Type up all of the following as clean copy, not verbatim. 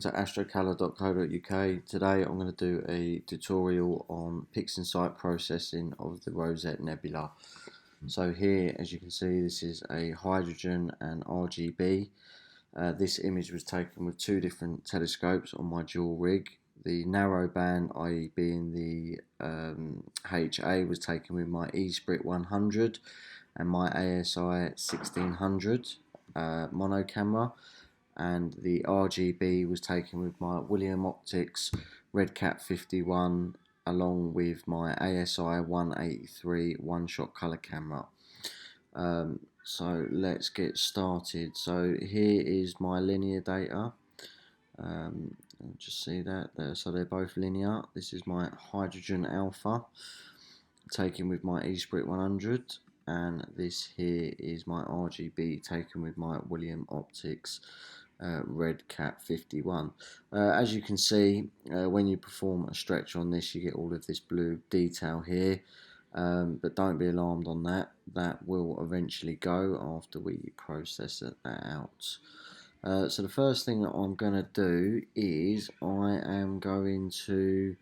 To astrocolor.co.uk. Today I'm going to do a tutorial on PixInsight processing of the Rosette Nebula. So here, as you can see, this is a hydrogen and RGB. This image was taken with two different telescopes on my dual rig. The narrow band, i.e. being the HA, was taken with my eSprit 100 and my ASI 1600 mono camera, and the RGB was taken with my William Optics RedCap 51 along with my ASI 183 one-shot color camera. So let's get started. So here is my linear data. Just see that there. So they're both linear. This is my hydrogen alpha taken with my eSprit 100, and this here is my RGB taken with my William Optics RedCap 51. As you can see, when you perform a stretch on this, you get all of this blue detail here, but don't be alarmed on that. That will eventually go after we process that out. So the first thing that I'm going to do is I am going to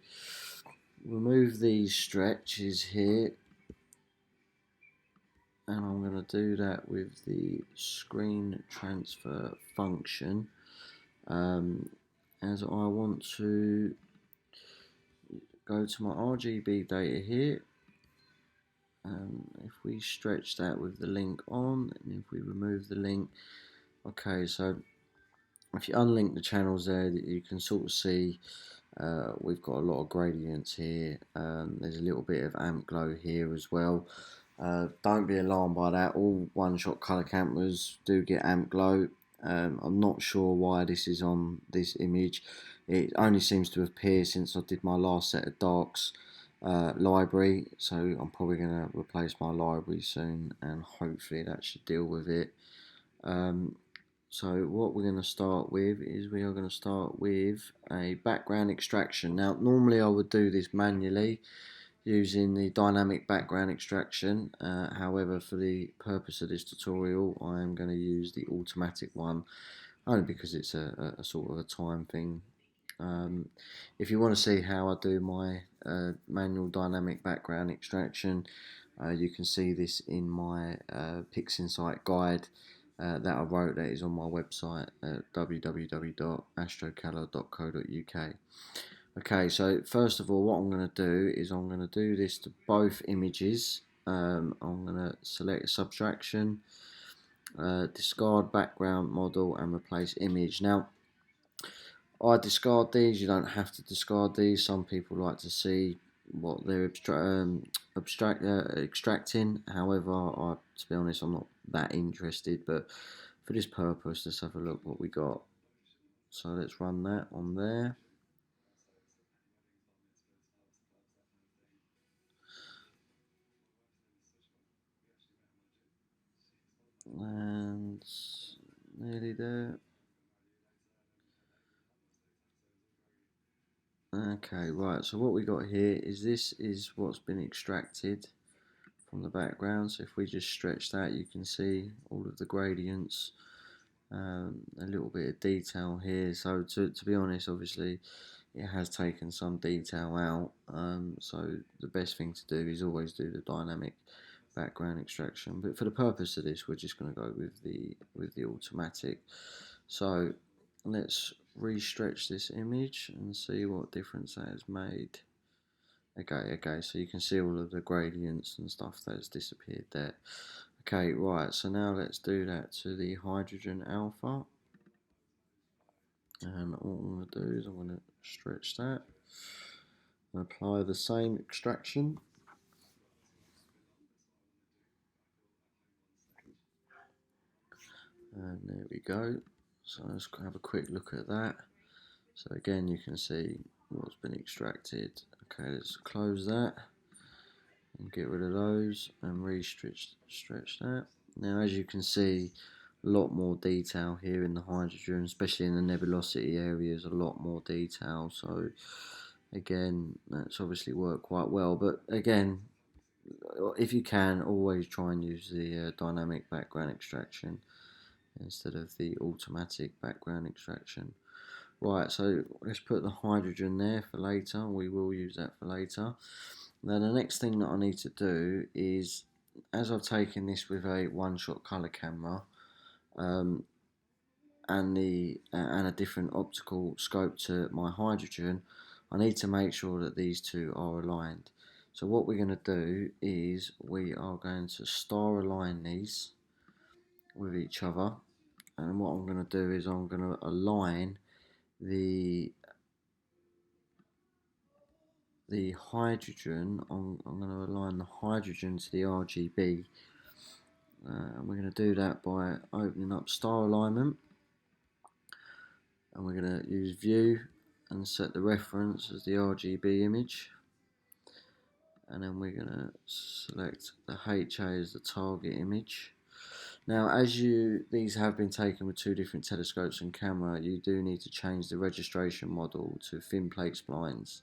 remove these stretches here, and I'm going to do that with the screen transfer function, as I want to go to my RGB data here. If we stretch that with the link on, and if we remove the link, okay, so if you unlink the channels there, you can sort of see we've got a lot of gradients here. There's a little bit of amp glow here as well. Don't be alarmed by that. All one-shot color cameras do get amp glow. I'm not sure why this is on this image. It only seems to appear since I did my last set of darks library, so I'm probably going to replace my library soon, and hopefully that should deal with it. So what we're going to start with is we are going to start with a background extraction. Now normally I would do this manually using the dynamic background extraction, however for the purpose of this tutorial I am going to use the automatic one, only because it's a sort of a time thing. If you want to see how I do my manual dynamic background extraction, you can see this in my PixInsight guide that I wrote, that is on my website at www.astrocolor.co.uk. Okay, so first of all what I'm going to do is I'm going to do this to both images. I'm going to select subtraction, discard background model and replace image. Now I discard these, you don't have to discard these. Some people like to see what they're extracting. However, to be honest, I'm not that interested, but for this purpose, let's have a look what we got. So let's run that on there. And nearly there. Okay, right, so what we got here is this is what's been extracted from the background. So if we just stretch that, you can see all of the gradients, a little bit of detail here. So to be honest, obviously it has taken some detail out, so the best thing to do is always do the dynamic background extraction, but for the purpose of this we're just going to go with the automatic. So let's re-stretch this image and see what difference that has made. Okay, so you can see all of the gradients and stuff that has disappeared there. Okay, right, so now let's do that to the hydrogen alpha, and all I'm going to do is I'm going to stretch that and apply the same extraction. And there we go. So let's have a quick look at that. So again, you can see what's been extracted. Okay, let's close that and get rid of those and re-stretch that. Now, as you can see, a lot more detail here in the hydrogen, especially in the nebulosity areas, a lot more detail. So again, that's obviously worked quite well. But again, if you can, always try and use the dynamic background extraction instead of the automatic background extraction. Right, so let's put the hydrogen there for later. We will use that for later. Now the next thing that I need to do is, as I've taken this with a one-shot colour camera, and a different optical scope to my hydrogen, I need to make sure that these two are aligned. So what we're going to do is we are going to star align these with each other, and what I'm going to do is I'm going to align the hydrogen. I'm going to align the hydrogen to the RGB, and we're going to do that by opening up star alignment, and we're going to use view and set the reference as the RGB image, and then we're going to select the HA as the target image. Now, as these have been taken with two different telescopes and camera, you do need to change the registration model to thin plate splines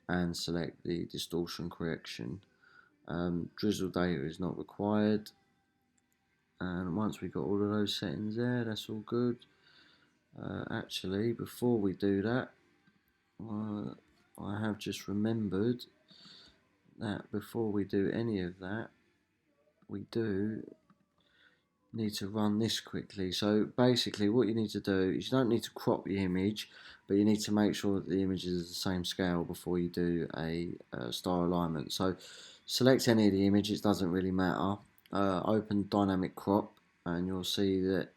and select the distortion correction. Drizzle data is not required, and once we've got all of those settings there, that's all good. Actually, before we do that, I have just remembered that before we do any of that, we do need to run this quickly. So basically what you need to do is you don't need to crop the image, but you need to make sure that the image is the same scale before you do a star alignment. So select any of the images, doesn't really matter. Open dynamic crop, and you'll see that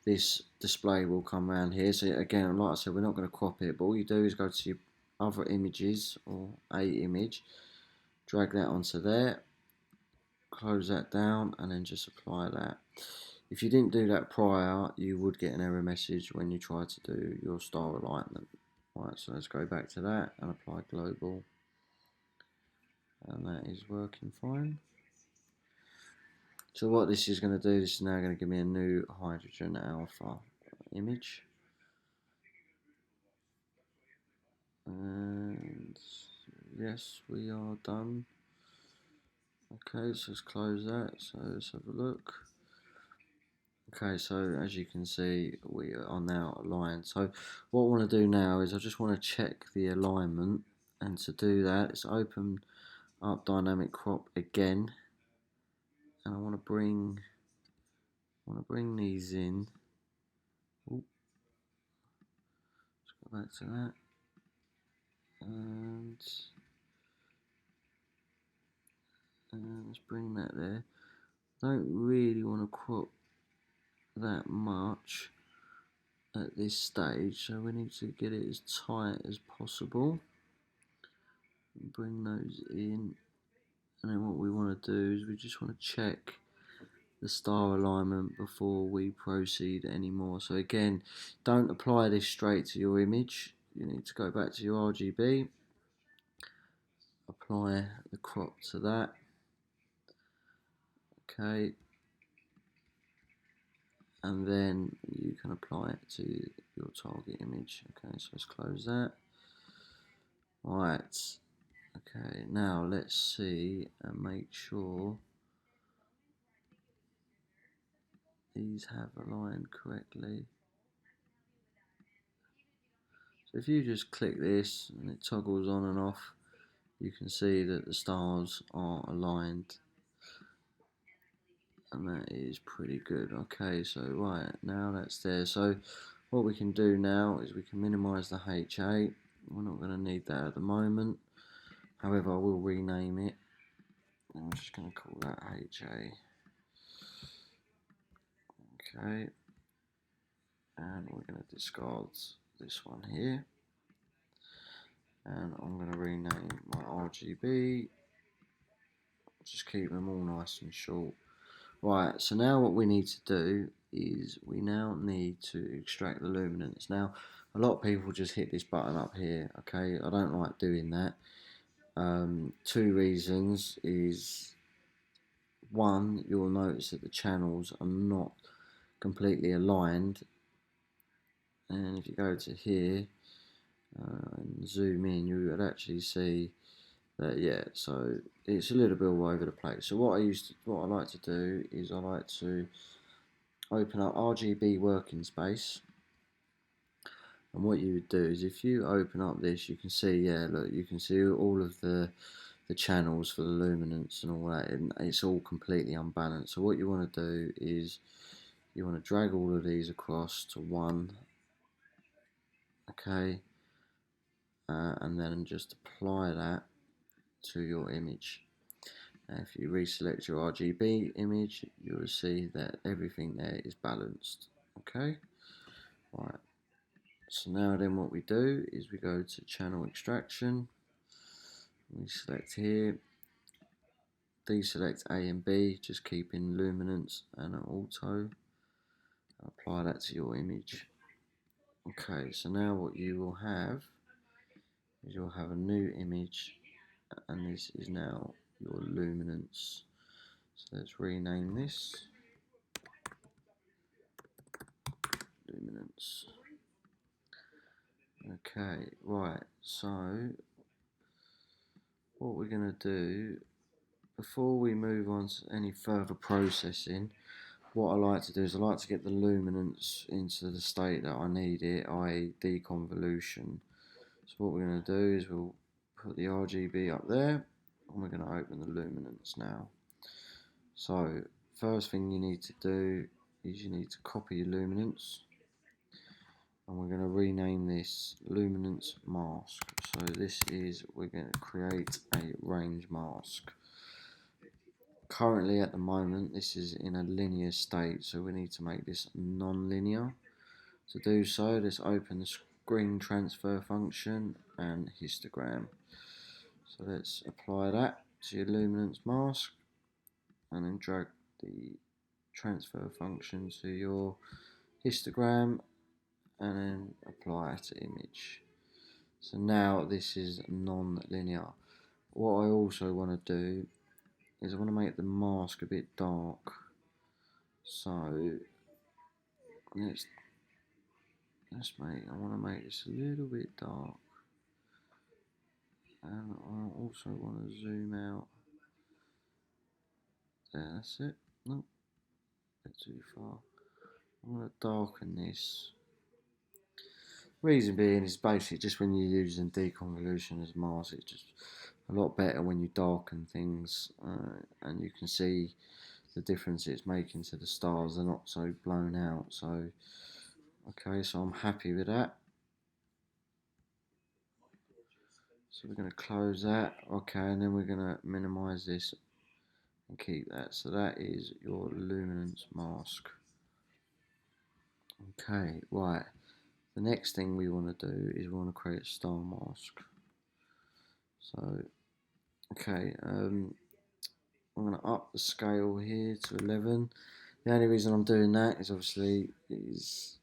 this display will come around here. So again, like I said, we're not going to crop it, but all you do is go to your other images or a image, drag that onto there, close that down, and then just apply that. If you didn't do that prior, you would get an error message when you try to do your star alignment. Right, so let's go back to that and apply global, and that is working fine. So what this is going to do, this is now going to give me a new hydrogen alpha image, and yes, we are done. Okay, so let's close that. So let's have a look. Okay, so as you can see, we are now aligned. So what I want to do now is I just want to check the alignment, and to do that, let's open up dynamic crop again, and I want to bring these in. Ooh, let's go back to that, and let's bring that there. Don't really want to crop that much at this stage, so we need to get it as tight as possible. Bring those in, and then what we want to do is we just want to check the star alignment before we proceed anymore. So again, don't apply this straight to your image. You need to go back to your RGB, apply the crop to that. Okay, and then you can apply it to your target image. Okay, so let's close that. Right, okay, now let's see and make sure these have aligned correctly. So if you just click this and it toggles on and off, you can see that the stars are aligned, and that is pretty good. Okay, so right, now that's there. So what we can do now is we can minimize the HA. We're not going to need that at the moment. However, I will rename it. I'm just going to call that HA. Okay, and we're going to discard this one here, and I'm going to rename my RGB. Just keep them all nice and short. Right, so now what we need to do is we now need to extract the luminance. Now, a lot of people just hit this button up here, okay? I don't like doing that. Two reasons is, one, you'll notice that the channels are not completely aligned. And if you go to here and zoom in, you would actually see that, yeah, so it's a little bit all over the place. So what I like to do is I like to open up RGB working space, And what you would do is, if you open up this, you can see, yeah, look, you can see all of the channels for the luminance and all that, and it's all completely unbalanced. So what you want to do is you want to drag all of these across to one, okay, and then just apply that to your image. And if you reselect your RGB image, you will see that everything there is balanced. Okay, right. So now then what we do is we go to channel extraction, we select here, deselect A and B, just keeping luminance and auto, apply that to your image. Okay, so now what you will have is you'll have a new image, and this is now your luminance. So let's rename this luminance. Okay, right, so what we're going to do, before we move on to any further processing, what I like to do is I like to get the luminance into the state that I need it, i.e. deconvolution. So what we're going to do is we'll put the RGB up there, and we're going to open the luminance now. So first thing you need to do is you need to copy your luminance, and we're going to rename this luminance mask. So this is, we're going to create a range mask. Currently at the moment this is in a linear state, so we need to make this non-linear. To do so, let's open the screen transfer function and histogram. So let's apply that to your luminance mask, and then drag the transfer function to your histogram, and then apply it to image. So now this is non-linear. What I also want to do is I want to make the mask a bit dark. So let's I want to make this a little bit dark, and I also want to zoom out. There, that's it. Nope, a bit too far. I'm going to darken this. Reason being is basically just when you're using deconvolution as mask, it's just a lot better when you darken things, and you can see the difference it's making to the stars. They're not so blown out. So okay, so I'm happy with that. So we're going to close that. Okay, and then we're going to minimize this and keep that. So that is your luminance mask. Okay, right. The next thing we want to do is we want to create a star mask. So, okay, I'm going to up the scale here to 11. The only reason I'm doing that is obviously is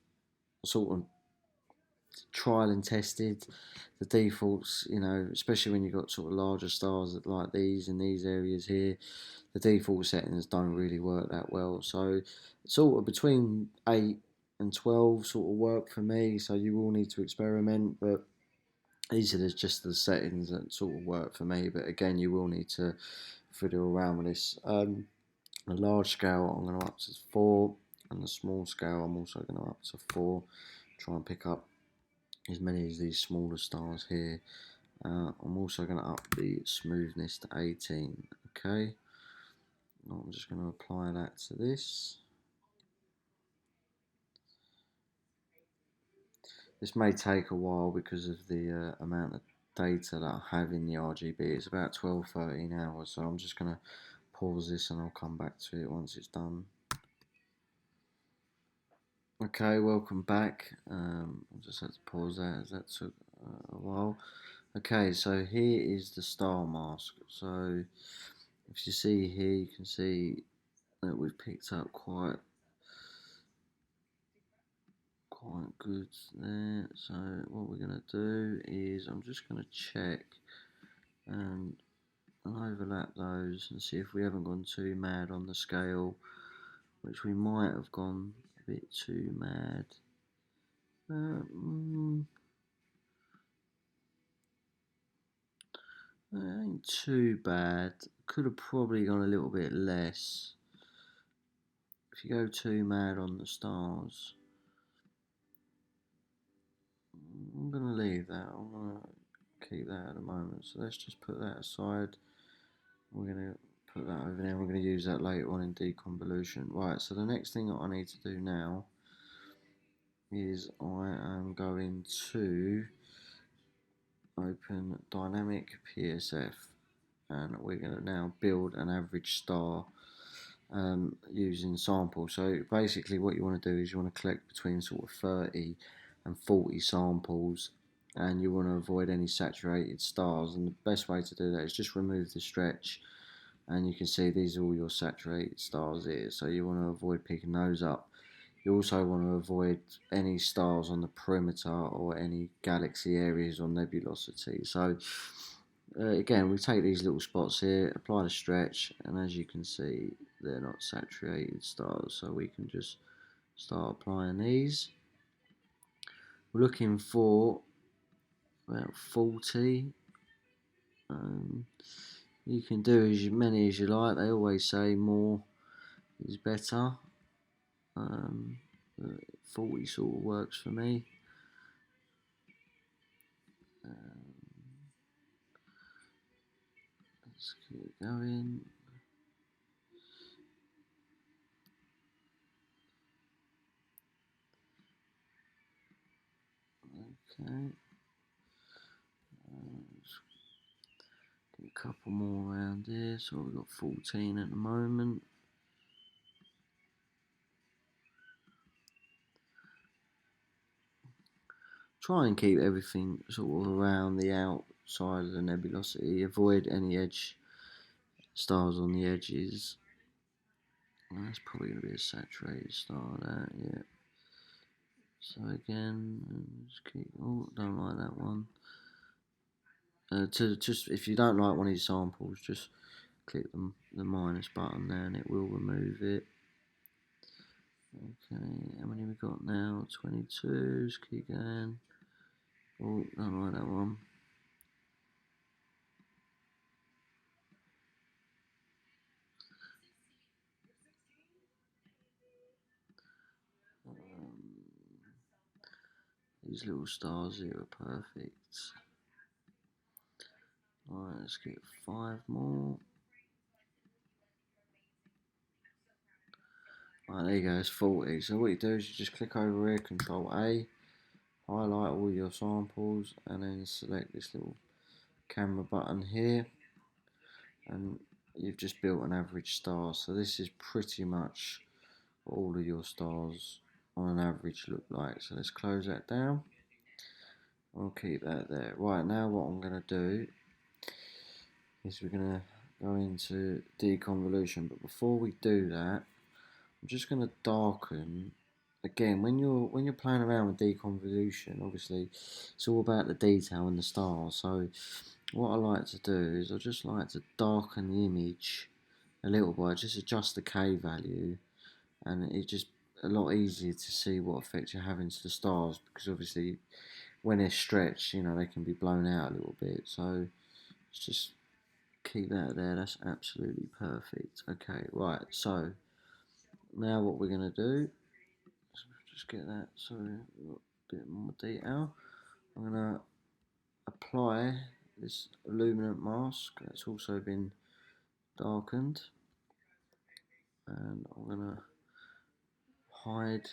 sort of trial and tested. The defaults, you know, especially when you've got sort of larger stars like these in these areas here, the default settings don't really work that well. So sort of between 8 and 12 sort of work for me. So you will need to experiment, but these are just the settings that sort of work for me. But again, you will need to fiddle around with this. The large scale I'm going to up to 4, and the small scale I'm also going to up to 4. Try and pick up as many of these smaller stars here. I'm also going to up the smoothness to 18. Okay, I'm just going to apply that to this. This may take a while because of the amount of data that I have in the RGB. It's about 12-13 hours, so I'm just going to pause this and I'll come back to it once it's done. Okay, welcome back. I just had to pause that as that took a while. Okay, so here is the star mask. So if you see here, you can see that we've picked up quite good there. So what we're going to do is I'm just going to check and overlap those and see if we haven't gone too mad on the scale, which we might have gone a bit too mad. It ain't too bad. Could have probably gone a little bit less. If you go too mad on the stars, I'm going to leave that. I'm going to keep that at the moment. So let's just put that aside. We're going to put that over there. We're going to use that later on in deconvolution. Right, so the next thing that I need to do now is I am going to open dynamic PSF, and we're going to now build an average star using samples. So basically what you want to do is you want to collect between sort of 30 and 40 samples, and you want to avoid any saturated stars, and the best way to do that is just remove the stretch, and you can see these are all your saturated stars here, so you want to avoid picking those up. You also want to avoid any stars on the perimeter or any galaxy areas or nebulosity. So again, we take these little spots here, apply the stretch, and as you can see, they're not saturated stars, so we can just start applying these. We're looking for about 40. You can do as many as you like. They always say more is better. 40 sort of works for me. Let's keep going. Okay. Get a couple more around here. So we've got 14 at the moment. Try and keep everything sort of around the outside of the nebulosity. Avoid any edge stars on the edges. Well, that's probably going to be a saturated star, that, yeah. So again, just keep. Oh, don't like that one. Just if you don't like one of these samples, just click the minus button there, and it will remove it. Okay, how many we got now? 22. Just keep going. Oh, don't like that one. These little stars here are perfect. Alright, let's get 5 more. Right, there you go, it's 40. So what you do is you just click over here, Control A, highlight all your samples, and then select this little camera button here, and you've just built an average star. So this is pretty much what all of your stars on an average look like. So let's close that down. I'll keep that there. Right, now what I'm going to do is we're going to go into deconvolution, but before we do that, I'm just going to darken. Again, when you're playing around with deconvolution, obviously it's all about the detail and the stars. So what I like to do is I just like to darken the image a little bit, just adjust the K value, and it's just a lot easier to see what effect you're having to the stars, because obviously when they're stretched, you know, they can be blown out a little bit. So let's just keep that there. That's absolutely perfect. Okay, right, so now what we're going to do, just get that so a bit more detail. I'm going to apply this luminant mask that's also been darkened, and I'm going to hide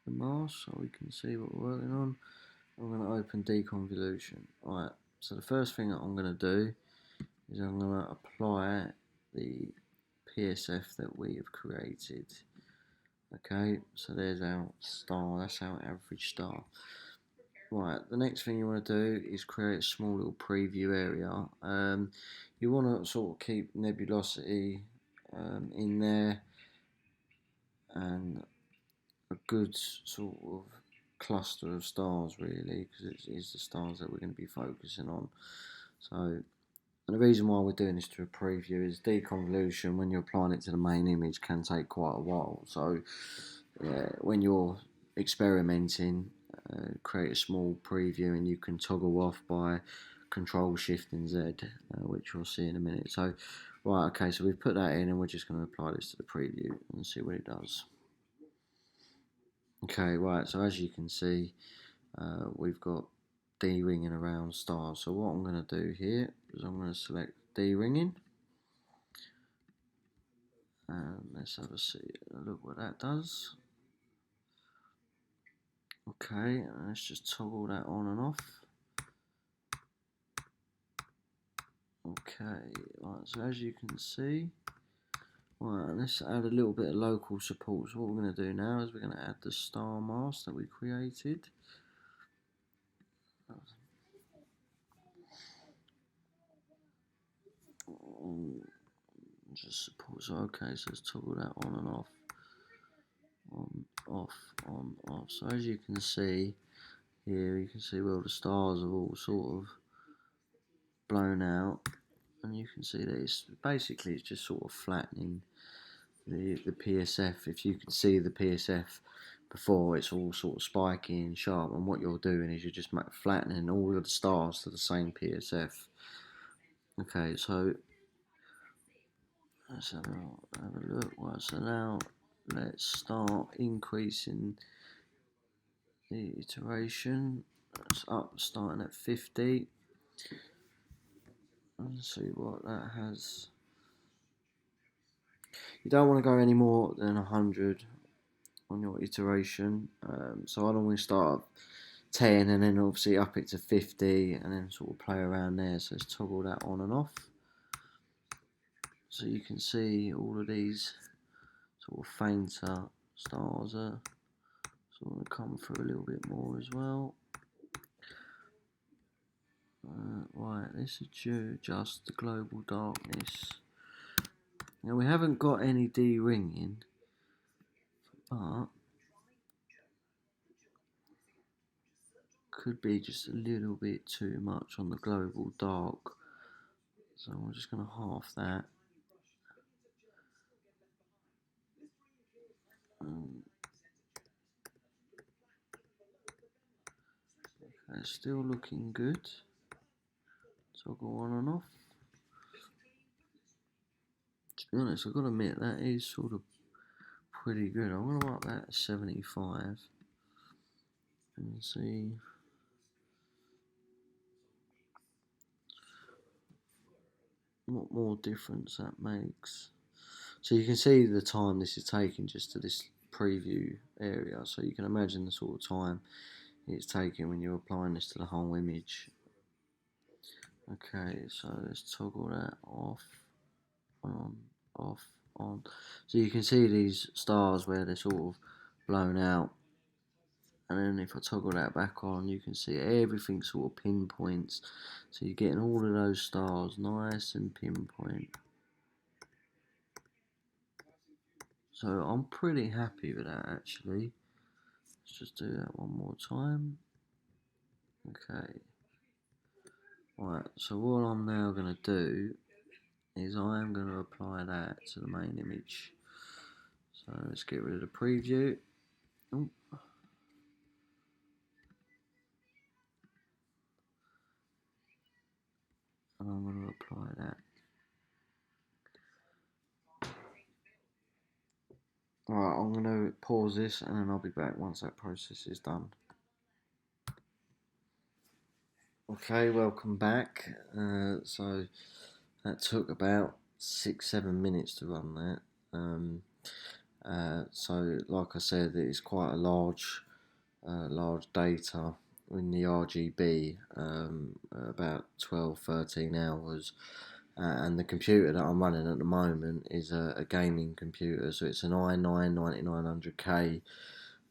the mask so we can see what we're working on. I'm going to open deconvolution. Right, so the first thing that I'm going to do is I'm going to apply the PSF that we have created. Okay, so there's our star, that's our average star. Right, the next thing you want to do is create a small little preview area. You want to sort of keep nebulosity in there, and a good sort of cluster of stars, really, because it is the stars that we're going to be focusing on. So, and the reason why we're doing this to a preview is deconvolution, when you're applying it to the main image, can take quite a while. So when you're experimenting, create a small preview, and you can toggle off by Control Shift and Z, which we'll see in a minute. So right, okay, so we've put that in, and we're just going to apply this to the preview and see what it does. Okay, right, so as you can see, we've got D-ringing around stars. So what I'm going to do here is I'm going to select D-ringing, and let's have a look what that does. Okay, let's just toggle that on and off. Okay, right, so as you can see, right, let's add a little bit of local support. So what we're going to do now is we're going to add the star mask that we created. Just support, so okay, so let's toggle that on and off. On, off, on, off. So as you can see here, you can see well the stars have all sort of blown out, and you can see that it's basically it's just sort of flattening the PSF. If you can see the PSF before, it's all sort of spiky and sharp, and what you're doing is you're just flattening all of the stars to the same PSF. Okay, so let's have a look. Right, so now let's start increasing the iteration. It's up, starting at 50. Let's see what that has. You don't want to go any more than 100 on your iteration. So I normally start at 10 and then obviously up it to 50 and then sort of play around there. So let's toggle that on and off. So you can see all of these sort of fainter stars are sort of come through a little bit more as well. Right, let's adjust the global darkness. Now we haven't got any D-ringing, but could be just a little bit too much on the global dark. So I'm just going to half that. Okay, still looking good. Toggle on and off. To be honest, I've got to admit that is sort of pretty good. I'm going to mark that at 75 and see what more difference that makes. So you can see the time this is taking just to this preview area. So you can imagine the sort of time it's taking when you're applying this to the whole image. Okay, so let's toggle that off, on, off, on. So you can see these stars where they're sort of blown out. And then if I toggle that back on, you can see everything sort of pinpoints. So you're getting all of those stars nice and pinpoint. So I'm pretty happy with that actually. Let's just do that one more time. Okay. Right, so what I'm now going to do is I'm going to apply that to the main image. So let's get rid of the preview. Oh. And I'm going to apply that. Alright, I'm going to pause this and then I'll be back once that process is done. Okay, welcome back. So that took about 6-7 minutes to run that. So like I said, it's quite a large data in the HaRGB, about 12-13 hours. And the computer that I'm running at the moment is a gaming computer, so it's an i9-9900K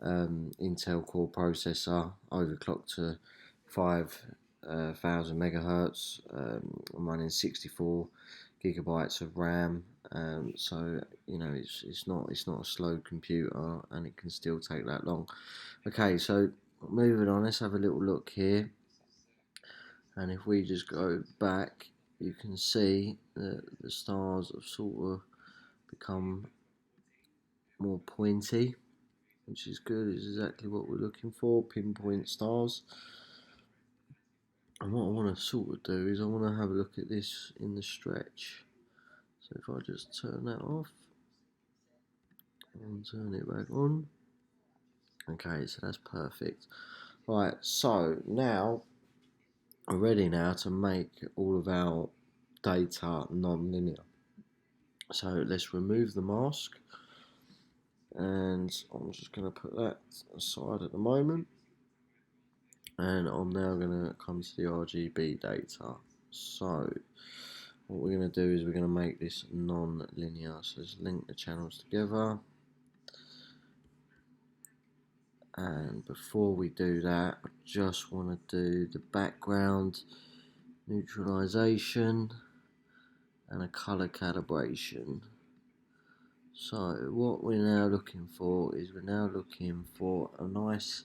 Intel Core processor, overclocked to 5,000 megahertz. I'm running 64 gigabytes of RAM, so you know it's not a slow computer, and it can still take that long. Okay, so moving on, let's have a little look here, and if we just go back, you can see that the stars have sort of become more pointy, which is good. It's exactly what we're looking for, pinpoint stars. And what I want to sort of do is I want to have a look at this in the stretch. So if I just turn that off and turn it back on, okay, so that's perfect. Right, so now we're ready now to make all of our data non-linear. So let's remove the mask, and I'm just going to put that aside at the moment, and I'm now going to come to the RGB data. So what we're going to do is we're going to make this non-linear. So let's link the channels together, and before we do that, I just want to do the background neutralization and a color calibration. So what we're now looking for is we're now looking for a nice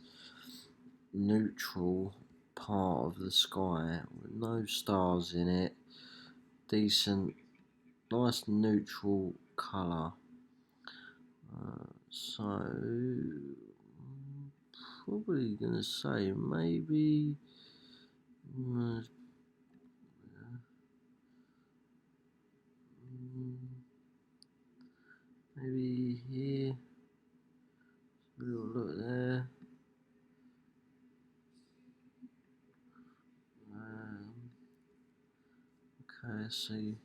neutral part of the sky with no stars in it, decent, nice neutral colour. So probably gonna say maybe maybe here, a little look there. Okay, let's see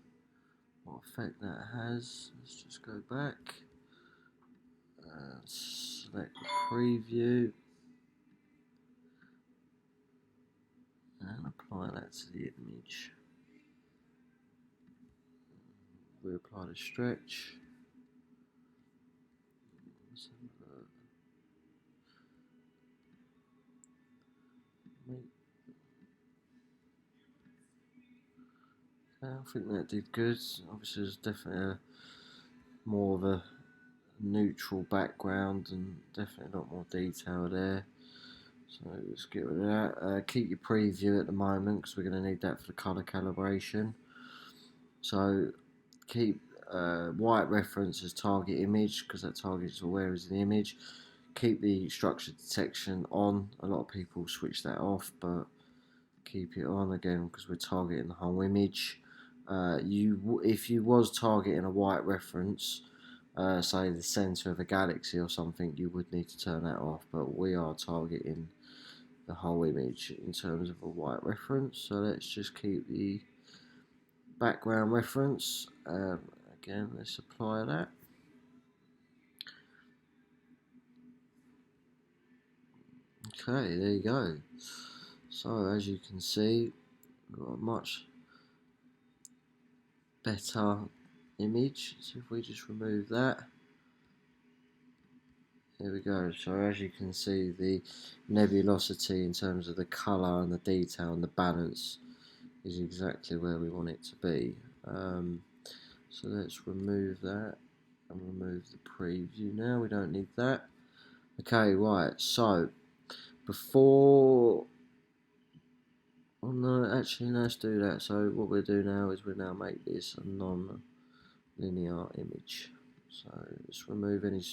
what effect that has. Let's just go back and select the preview and apply that to the image. We apply the stretch. I think that did good. Obviously there's definitely more of a neutral background and definitely a lot more detail there. So let's get rid of that. Keep your preview at the moment because we're going to need that for the colour calibration. So keep white reference as target image because that target is where is the image. Keep the structure detection on. A lot of people switch that off, but keep it on again because we're targeting the whole image. If you was targeting a white reference, say the center of a galaxy or something, you would need to turn that off, but we are targeting the whole image in terms of a white reference. So let's just keep the background reference. Again, let's apply that. Okay, there you go. So as you can see, we've got a much better image. So if we just remove that, there we go. So as you can see, the nebulosity in terms of the colour and the detail and the balance is exactly where we want it to be. So let's remove that and remove the preview now. We don't need that. Okay, right. So before, oh no, actually let's do that. So what we'll do now is we'll now make this a non-linear image. So let's remove any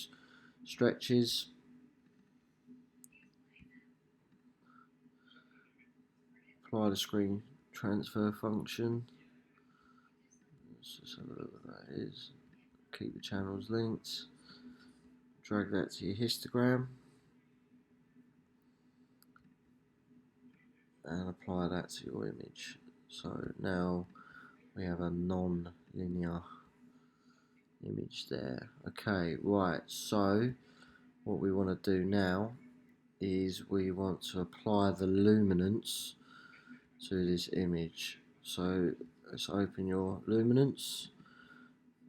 stretches. Apply the screen transfer function. Let's just have a look what that is. Keep the channels linked. Drag that to your histogram. And apply that to your image. So now we have a non-linear image there. Okay, right, so what we want to do now is we want to apply the luminance to this image. So let's open your luminance,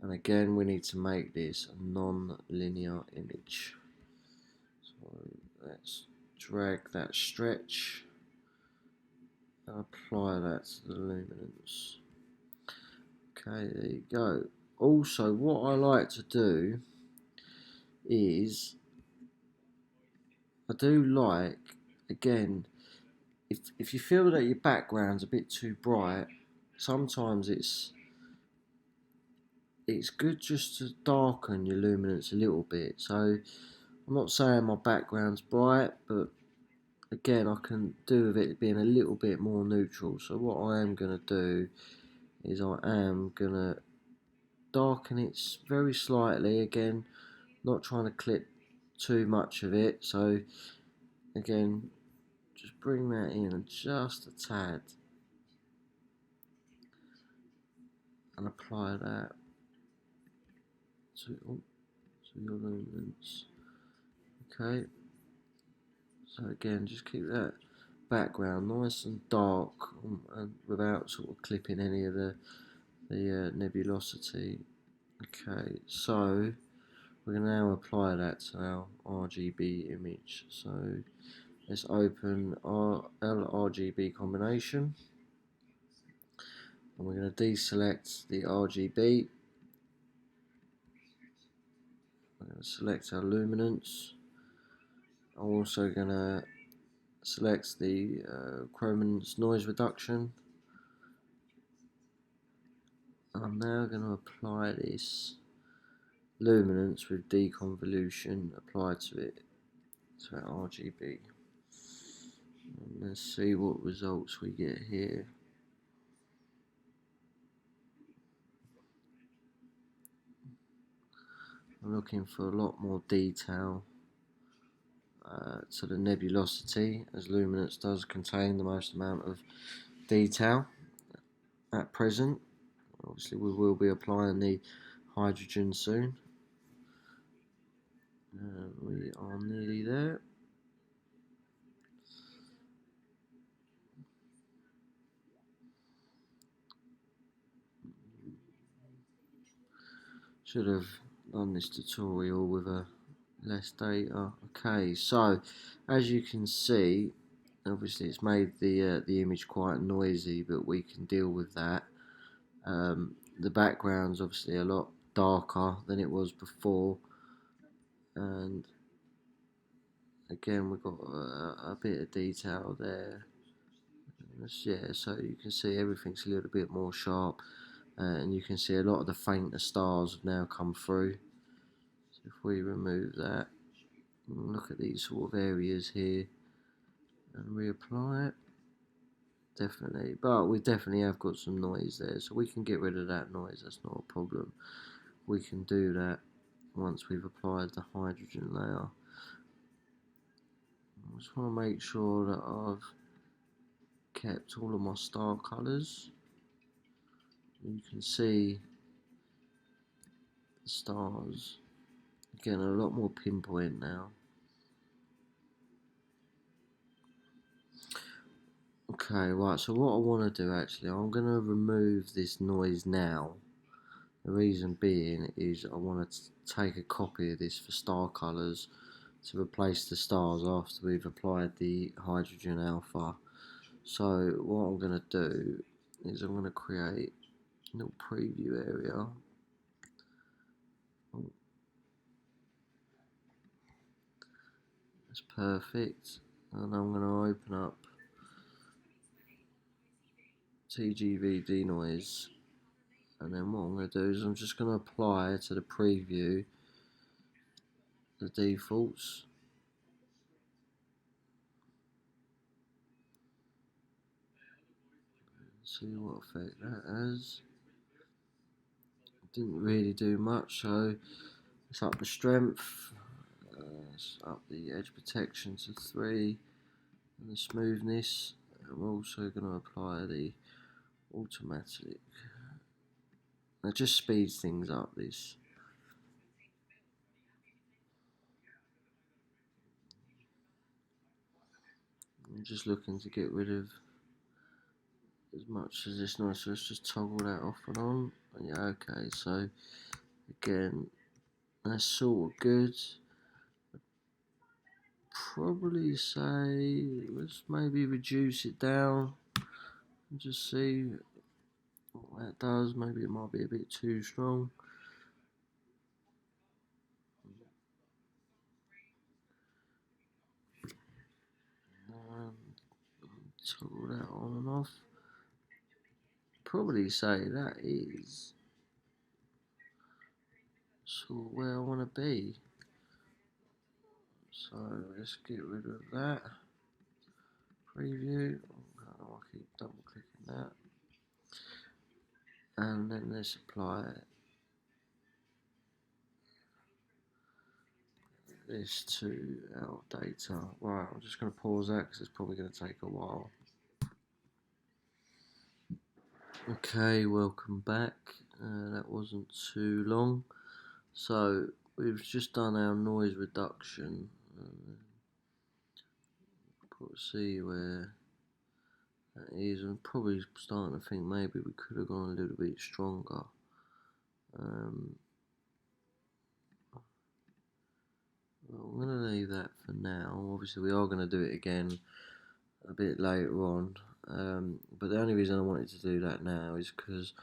and again we need to make this a non-linear image. So let's drag that stretch and apply that to the luminance. Okay, there you go. Also, what I like to do is I do like, again, if you feel that your background's a bit too bright, sometimes it's good just to darken your luminance a little bit. So I'm not saying my background's bright, but again I can do with it being a little bit more neutral. So what I am going to do is I am going to darken it very slightly, again not trying to clip too much of it. So again, just bring that in just a tad and apply that to your luminance. Okay, so again, just keep that background nice and dark and without sort of clipping any of the nebulosity. Okay, so we're going to now apply that to our RGB image. So let's open our LRGB combination, and we're going to deselect the RGB. I'm going to select our luminance. I'm also going to select the chrominance noise reduction. I'm now going to apply this luminance with deconvolution applied to it, to our RGB. And let's see what results we get here. I'm looking for a lot more detail to the nebulosity, as luminance does contain the most amount of detail at present. Obviously we will be applying the hydrogen soon. We are nearly there. Should have done this tutorial with less data. Okay, so as you can see, obviously it's made the image quite noisy, but we can deal with that. The background's obviously a lot darker than it was before, and again we've got a bit of detail there. Yeah, so you can see everything's a little bit more sharp, and you can see a lot of the fainter stars have now come through. So if we remove that, look at these sort of areas here and reapply it, definitely, but we definitely have got some noise there, so we can get rid of that noise. That's not a problem. We can do that once we've applied the hydrogen layer. I just want to make sure that I've kept all of my star colours. You can see the stars again, a lot more pinpoint now. Okay, right, so what I want to do actually, I'm going to remove this noise now. The reason being is I want to take a copy of this for star colours to replace the stars after we've applied the hydrogen alpha. So what I'm going to do is I'm going to create a little preview area. That's perfect. And I'm going to open up TGV denoise, and then what I'm going to do is I'm just going to apply to the preview the defaults. See what effect that has. Didn't really do much, so let's up the strength, let's up the edge protection to 3, and the smoothness. I'm also going to apply the automatic. That just speeds things up, this. I'm just looking to get rid of as much as this noise, so let's just toggle that off and on. Yeah, okay, so again, that's sort of good. Probably say, let's maybe reduce it down and just see what that does. Maybe it might be a bit too strong. Toggle that on and off. Probably say that is sort of where I want to be. So let's get rid of that. Preview. I'll keep double clicking that. And then let's apply this to our data. Right, I'm just going to pause that because it's probably going to take a while. Okay, welcome back. That wasn't too long. So we've just done our noise reduction. See where that is. I'm probably starting to think maybe we could have gone a little bit stronger. Well, I'm going to leave that for now. Obviously we are going to do it again a bit later on. But the only reason I wanted to do that now is because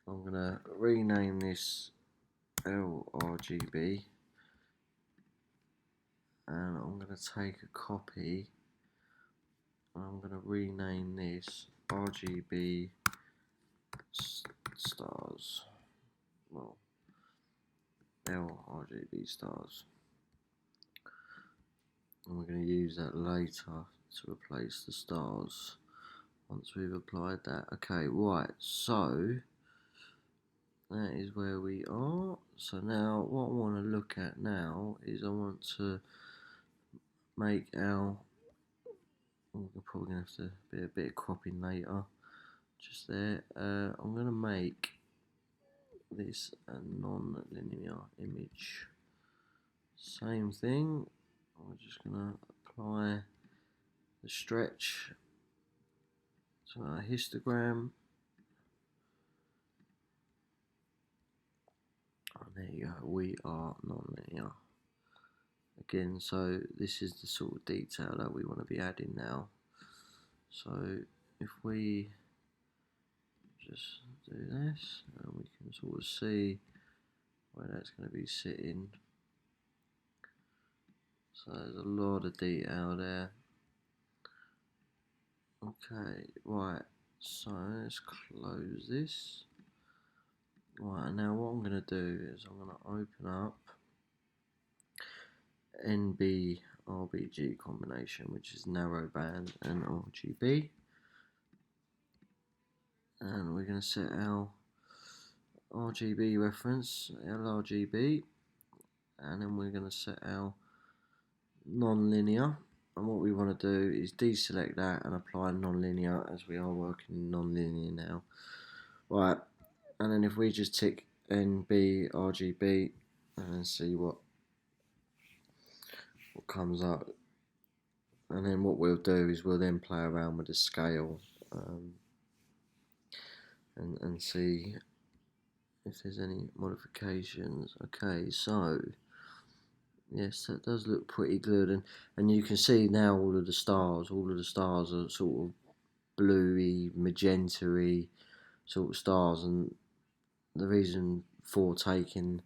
I'm going to rename this HaRGB, and I'm going to take a copy and I'm going to rename this RGB stars. Well, HaRGB stars, and we're going to use that later to replace the stars once we've applied that. Okay, right, so that is where we are. So now what I want to look at now is I want to make our, we're probably going to have to be a bit of cropping later, just there. I'm going to make this a non-linear image. Same thing, I'm just going to apply the stretch to our histogram. Oh, there you go, we are non-linear. Again, so this is the sort of detail that we want to be adding now. So if we just do this, and we can sort of see where that's going to be sitting. So there's a lot of detail there. Okay, right, so let's close this. Right, now what I'm going to do is I'm going to open up NB RBG combination, which is narrowband and RGB, and we're going to set our RGB reference, LRGB, and then we're going to set our non-linear, and what we want to do is deselect that and apply non-linear, as we are working in non-linear now. Right, and then if we just tick NB RGB and then see what comes up, and then what we'll do is we'll then play around with the scale and see if there's any modifications. Okay, so yes, that does look pretty good, and you can see now all of the stars are sort of bluey, magenta-y sort of stars, and the reason for taking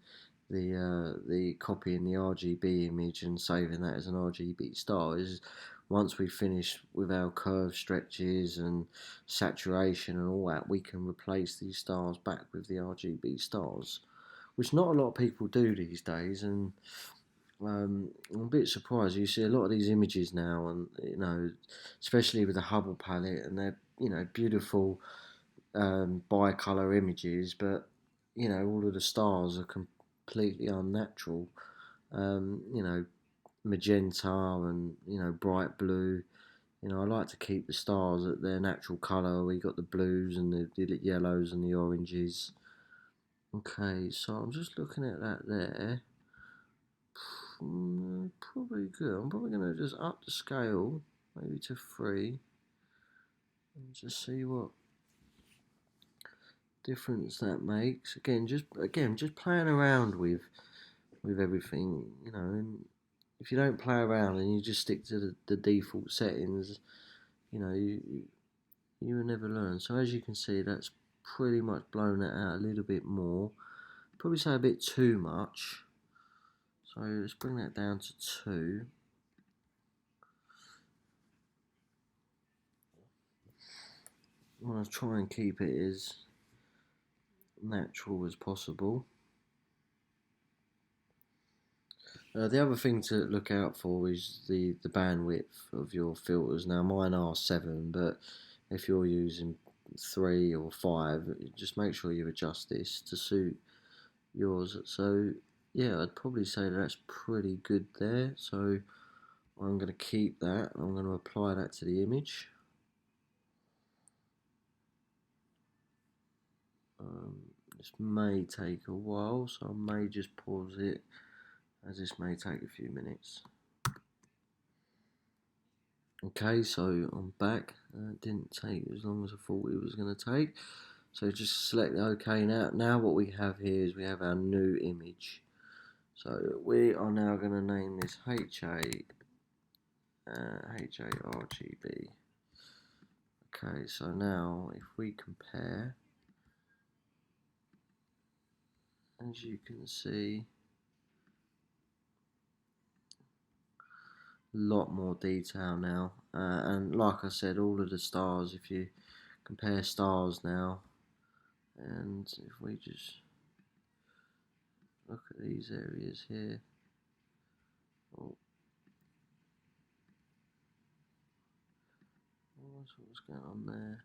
the copy in the RGB image and saving that as an RGB star is once we finish with our curve stretches and saturation and all that, we can replace these stars back with the RGB stars, which not a lot of people do these days. And I'm a bit surprised. You see a lot of these images now, and especially with the Hubble palette, and they're beautiful bicolour images, but all of the stars are completely unnatural. Magenta and bright blue. I like to keep the stars at their natural colour. We got the blues and the yellows and the oranges. Okay, so I'm just looking at that there. Probably good. I'm probably going to just up the scale, maybe to 3, and just see what difference that makes. Again, just playing around with everything, and if you don't play around and you just stick to the default settings, you will never learn. So as you can see, that's pretty much blown it out a little bit more. Probably say a bit too much. So let's bring that down to 2. I'm going to try and keep it as natural as possible. The other thing to look out for is the bandwidth of your filters. Now mine are 7, but if you're using 3 or 5, just make sure you adjust this to suit yours. So yeah, I'd probably say that's pretty good there. So I'm going to keep that. I'm going to apply that to the image. This may take a while, so I may just pause it, as this may take a few minutes. Okay, so I'm back. It didn't take as long as I thought it was going to take. So just select OK now. Now what we have here is we have our new image. So we are now going to name this HaRGB. Okay, so now if we compare, as you can see, a lot more detail now. And like I said, all of the stars, if you compare stars now, and if we just look at these areas here, oh, what's going on there?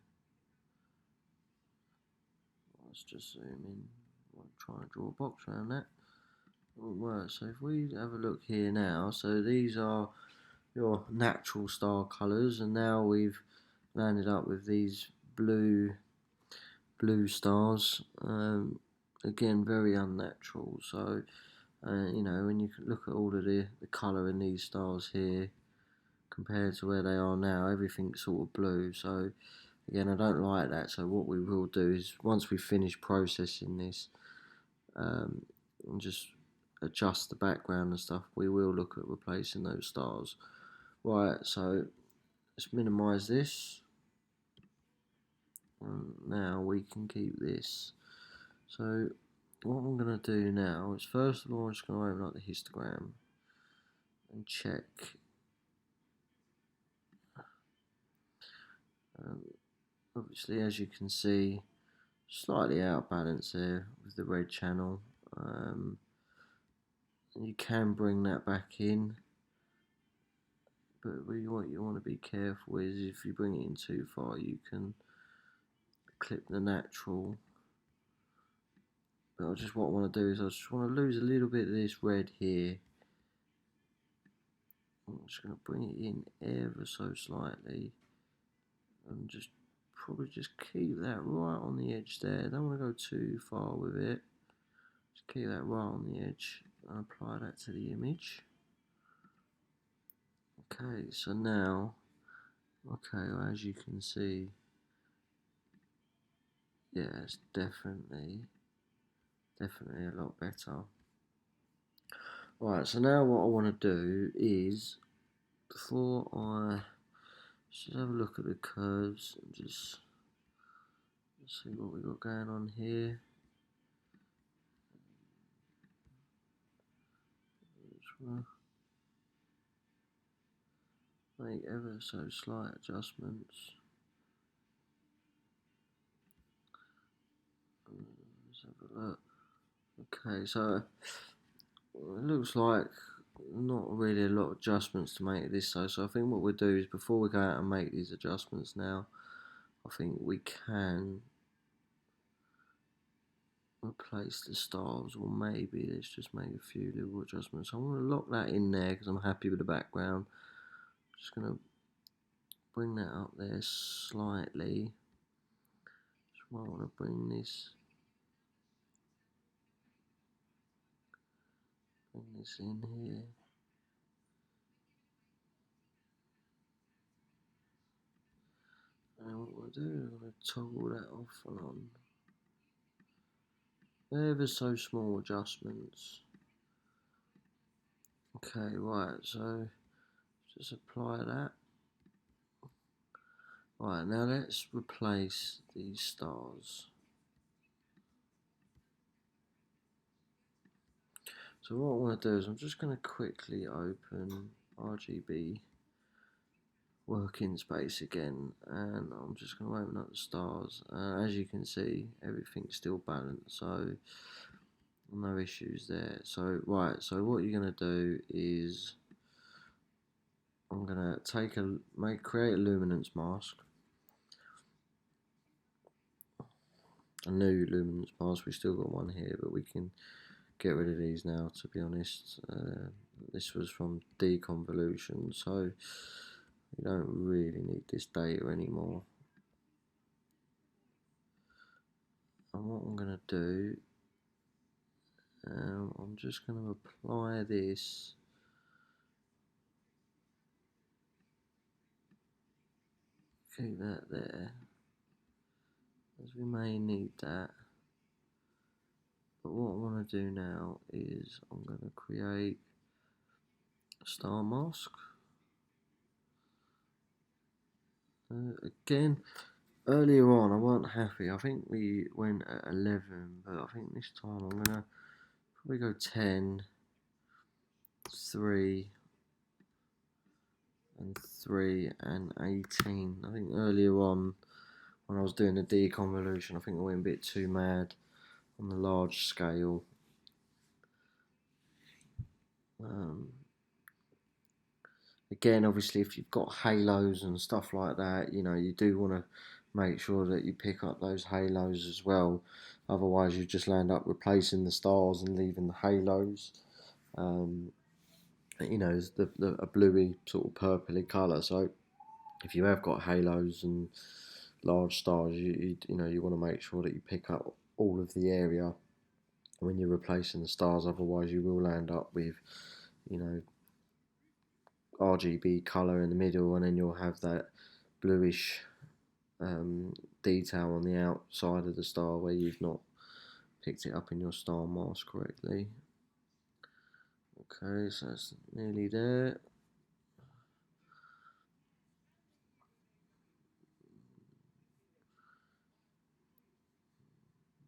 Let's just zoom in. I'll try and draw a box around that. It won't work. So if we have a look here now, so these are your natural star colours, and now we've landed up with these blue stars. Again, very unnatural. So you know, when you look at all of the colour in these stars here compared to where they are now, everything's sort of blue. So again, I don't like that. So what we will do is, once we finish processing this, and just adjust the background and stuff, we will look at replacing those stars. Right, so let's minimize this, and now we can keep this. So what I'm going to do now is, first of all, I'm just going to open up the histogram and check. Obviously, as you can see, slightly out of balance there with the red channel. You can bring that back in, but what you want to be careful is, if you bring it in too far, you can clip the natural. But what I want to do is, I just want to lose a little bit of this red here. I'm just going to bring it in ever so slightly, and just probably just keep that right on the edge there. Don't want to go too far with it. Just keep that right on the edge and apply that to the image. Okay, so now, well, as you can see, yeah, it's definitely a lot better. Right, so now what I want to do is, before I just have a look at the curves and just see what we got going on here. Make ever so slight adjustments. Let's have a look. Okay, so it looks like not really a lot of adjustments to make this though. So I think what we'll do is, before we go out and make these adjustments now, I think we can replace the stars, or maybe let's just make a few little adjustments. I'm going to lock that in there because I'm happy with the background. Just going to bring that up there slightly. Just might want to bring this in here. And what we'll do, I'm going to toggle that off and on. Ever so small adjustments. Okay, right, so just apply that. Right, now let's replace these stars. So what I want to do is, I'm just going to quickly open HaRGB working space again, and I'm just going to open up the stars. As you can see, everything's still balanced, so no issues there. So right, so what you're going to do is, I'm going to create a luminance mask, a new luminance mask. We still got one here, but we can get rid of these now, to be honest. This was from deconvolution, so we don't really need this data anymore. And what I'm going to do, I'm just going to apply this keep that there, as we may need that. But what I want to do now is I'm going to create a star mask. Again, earlier on I weren't happy. I think we went at 11, but I think this time I'm going to probably go 10, 3, and 3, and 18. I think earlier on when I was doing the deconvolution, I think I went a bit too mad on the large scale. Again, obviously, if you've got halos and stuff like that, you know, you do want to make sure that you pick up those halos as well. Otherwise, you just land up replacing the stars and leaving the halos. You know, it's a bluey sort of purpley colour. So, if you have got halos and large stars, you know, you want to make sure that you pick up all of the area when you're replacing the stars. Otherwise, you will land up with, you know, RGB colour in the middle, and then you'll have that bluish detail on the outside of the star where you've not picked it up in your star mask correctly. Okay, so that's nearly there.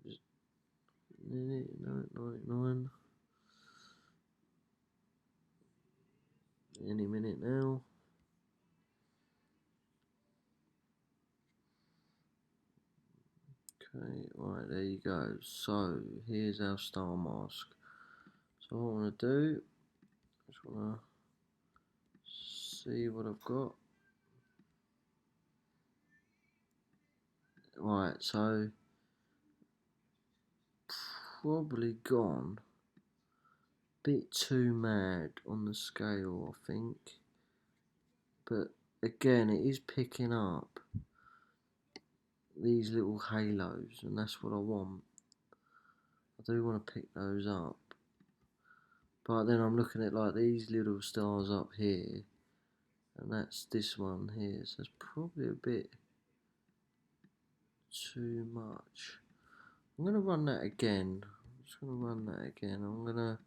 Just minute, 99. Any minute now. Okay, right, there you go. So here's our star mask. So what I want to do, I just want to see what I've got. Right, so probably gone a bit too mad on the scale, I think. But again, it is picking up these little halos, and that's what I want. I do want to pick those up, but then I'm looking at like these little stars up here, and that's this one here, so it's probably a bit too much. I'm going to run that again. I'm just going to run that again. I'm going to,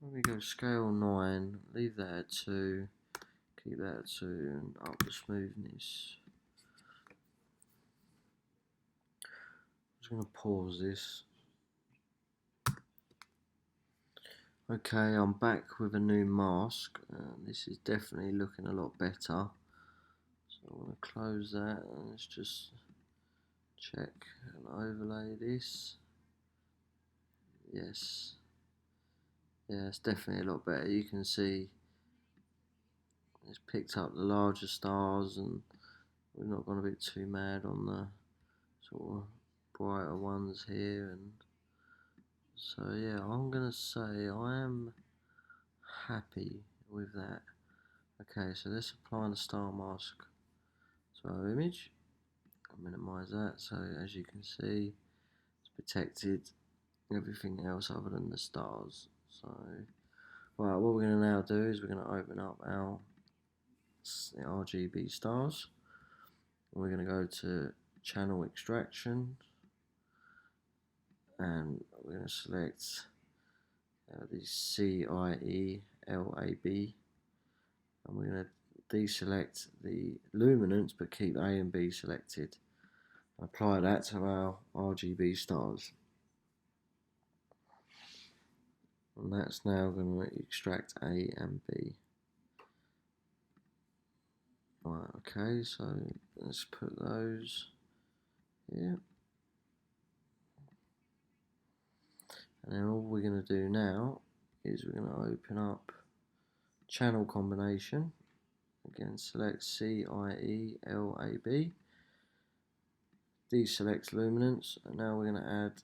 let me go scale 9, leave that at 2, keep that at 2, and up the smoothness. I'm just going to pause this. Okay, I'm back with a new mask. This is definitely looking a lot better. So I want to close that, and let's just check and overlay this. Yes. Yeah, it's definitely a lot better. You can see it's picked up the larger stars, and we're not going to be too mad on the sort of brighter ones here. And so yeah, I'm going to say I am happy with that. Okay, so let's apply the star mask to our image. I'll minimise that, so as you can see, it's protected everything else other than the stars. So, right, what we're going to now do is we're going to open up our RGB stars. And we're going to go to channel extraction, and we're going to select the CIELAB, and we're going to deselect the luminance but keep A and B selected. Apply that to our RGB stars, and that's now going to extract A and B. Right, okay, so let's put those here, and then all we're going to do now is we're going to open up channel combination. Again, select CIELAB, deselect luminance, and now we're going to add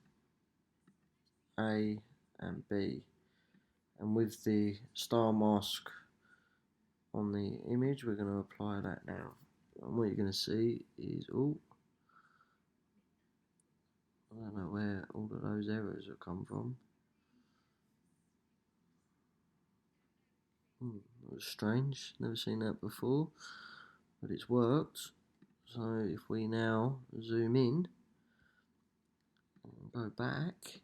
A and B. And with the star mask on the image, we're going to apply that now. And what you're going to see is, oh, I don't know where all of those errors have come from. That was strange, never seen that before, but it's worked. So if we now zoom in and go back,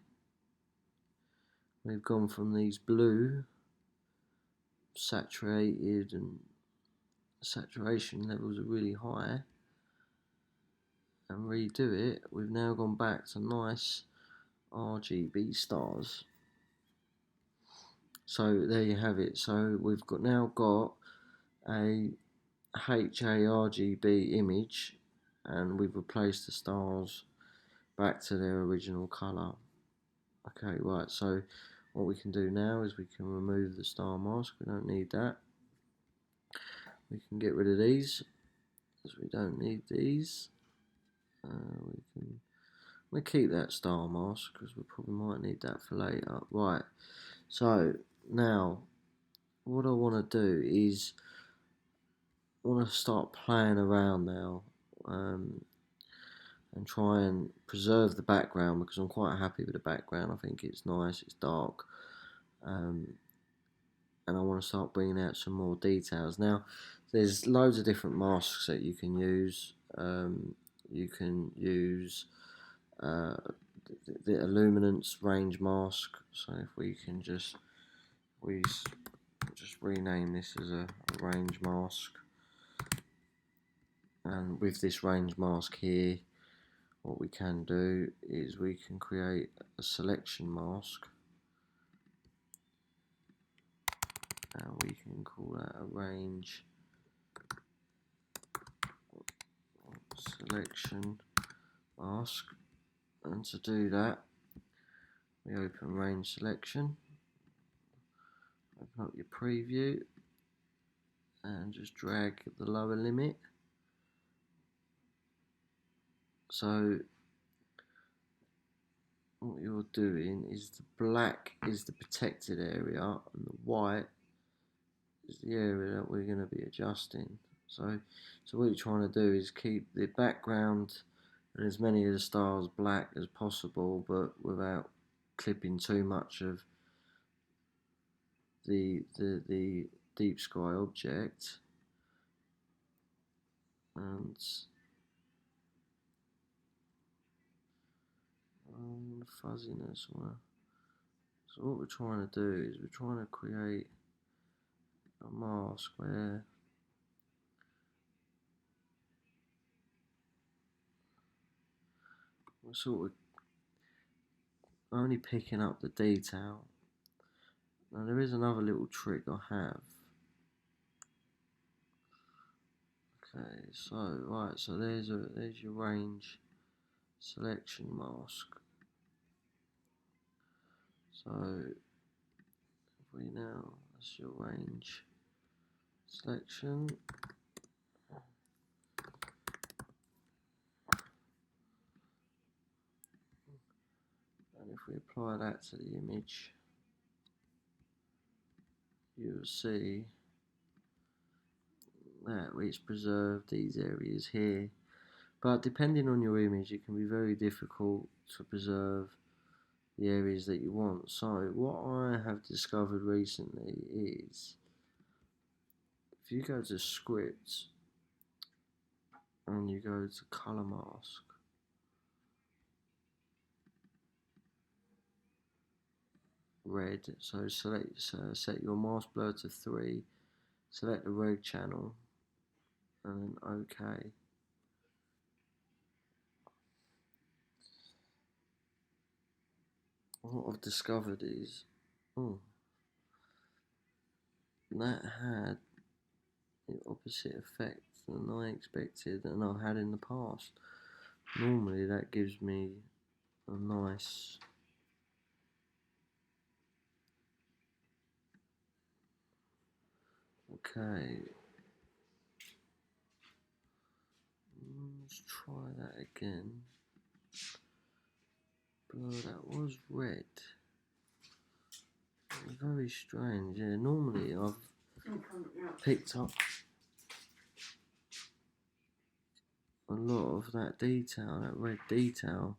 we've gone from these blue saturated and saturation levels are really high, and redo it, we've now gone back to nice RGB stars. So there you have it. So we've now got a HaRGB image, and we've replaced the stars back to their original colour. Okay, right, so what we can do now is we can remove the star mask. We don't need that. We can get rid of these, because we don't need these. We'll keep that star mask, because we probably might need that for later. Right, so now what I want to do is I want to start playing around now, and try and preserve the background, because I'm quite happy with the background. I think it's nice, it's dark, and I want to start bringing out some more details. Now, there's loads of different masks that you can use. You can use the Illuminance range mask. So if we can just rename this as a range mask, and with this range mask here, what we can do is we can create a selection mask, and we can call that a range selection mask. And to do that, we open range selection, open up your preview, and just drag the lower limit. So what you're doing is the black is the protected area, and the white is the area that we're going to be adjusting. So what you're trying to do is keep the background and as many of the stars black as possible, but without clipping too much of the deep sky object. And fuzziness. So what we're trying to do is we're trying to create a mask where we're sort of only picking up the detail. Now there is another little trick I have. Okay, so right, so there's your range selection mask. So if we now, that's your range selection. And if we apply that to the image, you'll see that it's preserved these areas here. But depending on your image, it can be very difficult to preserve the areas that you want. So what I have discovered recently is, if you go to script and you go to color mask, red, so set your mask blur to 3, select the red channel, and then OK. What I've discovered is, that had the opposite effect than I expected and I had in the past. Normally that gives me a nice okay. Let's try that again. Blur that was red. Very strange. Yeah, normally I've picked up a lot of that detail, that red detail.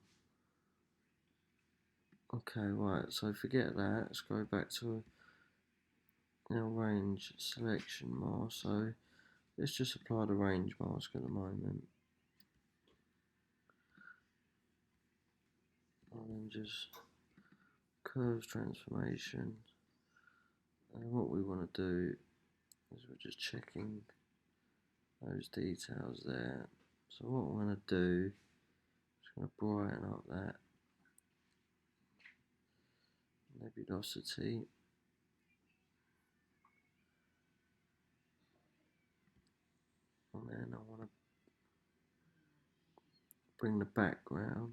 Okay, right, so forget that. Let's go back to our range selection mask. So let's just apply the range mask at the moment. And then just curves transformation. And what we want to do is we're just checking those details there. So what I'm going to do is going to brighten up that nebulosity. And then I want to bring the background.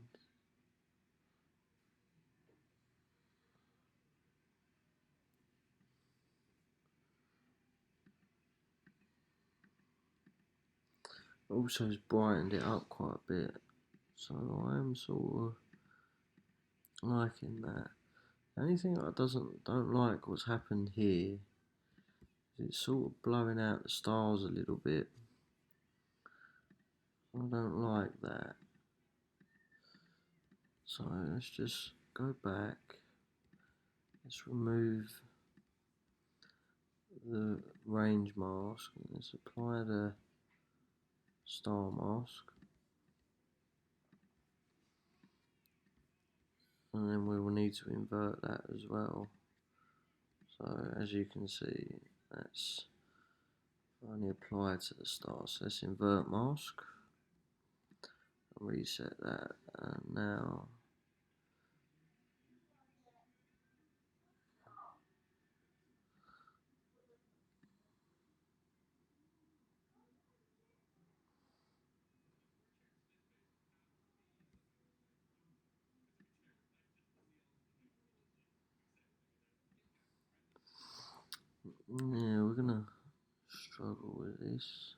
Also has brightened it up quite a bit. So I am sort of liking that. The only thing I don't like what's happened here is it's sort of blowing out the stars a little bit. I don't like that. So let's just go back. Let's remove the range mask and let's apply the star mask. And then we will need to invert that as well. So as you can see, that's only applied to the star. So let's invert mask, reset that, and now yeah, we're gonna struggle with this.